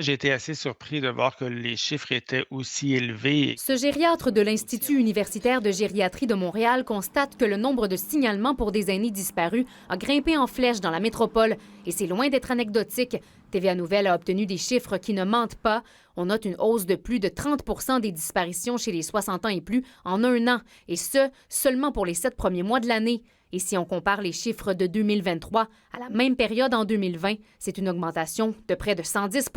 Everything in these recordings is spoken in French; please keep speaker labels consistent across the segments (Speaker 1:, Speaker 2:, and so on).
Speaker 1: J'ai été assez surpris de voir que les chiffres étaient aussi élevés.
Speaker 2: Ce gériatre de l'Institut universitaire de gériatrie de Montréal constate que le nombre de signalements pour des aînés disparus a grimpé en flèche dans la métropole et c'est loin d'être anecdotique. TVA Nouvelle a obtenu des chiffres qui ne mentent pas. On note une hausse de plus de 30 des disparitions chez les 60 ans et plus en un an, et ce, seulement pour les 7 premiers mois de l'année. Et si on compare les chiffres de 2023 à la même période en 2020, c'est une augmentation de près de 110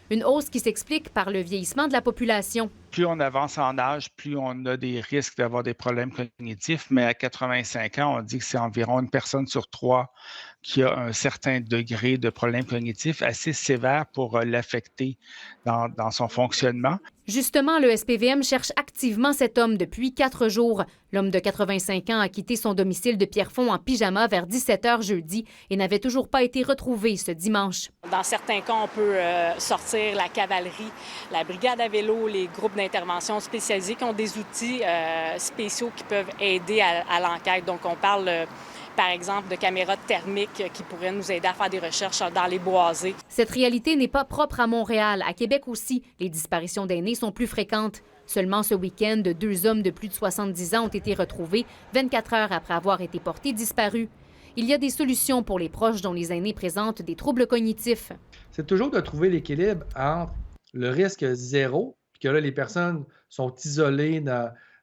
Speaker 2: Une hausse qui s'explique par le vieillissement de la population.
Speaker 1: Plus on avance en âge, plus on a des risques d'avoir des problèmes cognitifs, mais à 85 ans, on dit que c'est environ une personne sur 3 qui a un certain degré de problème cognitif assez sévère pour l'affecter dans son fonctionnement.
Speaker 2: Justement, le SPVM cherche activement cet homme depuis 4 jours. L'homme de 85 ans a quitté son domicile de Pierrefonds en pyjama vers 17 heures jeudi et n'avait toujours pas été retrouvé ce dimanche.
Speaker 3: Dans certains cas, on peut sortir la cavalerie, la brigade à vélo, les groupes d'intervention spécialisés qui ont des outils spéciaux qui peuvent aider à l'enquête. Donc, on parle par exemple, de caméras thermiques qui pourraient nous aider à faire des recherches dans les boisés.
Speaker 2: Cette réalité n'est pas propre à Montréal. À Québec aussi, les disparitions d'aînés sont plus fréquentes. Seulement ce week-end, 2 hommes de plus de 70 ans ont été retrouvés 24 heures après avoir été portés disparus. Il y a des solutions pour les proches dont les aînés présentent des troubles cognitifs.
Speaker 4: C'est toujours de trouver l'équilibre entre le risque zéro, puis que là, les personnes sont isolées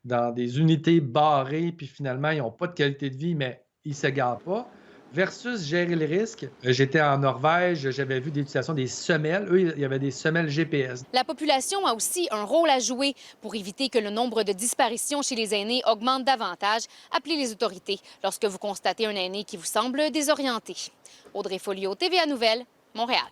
Speaker 4: dans des unités barrées, puis finalement, ils n'ont pas de qualité de vie, mais ils ne se gardent pas, versus gérer le risque. J'étais en Norvège, j'avais vu des utilisations des semelles. Eux, il y avait des semelles GPS.
Speaker 2: La population a aussi un rôle à jouer pour éviter que le nombre de disparitions chez les aînés augmente davantage. Appelez les autorités lorsque vous constatez un aîné qui vous semble désorienté. Audrey Folliot, TVA Nouvelle, Montréal.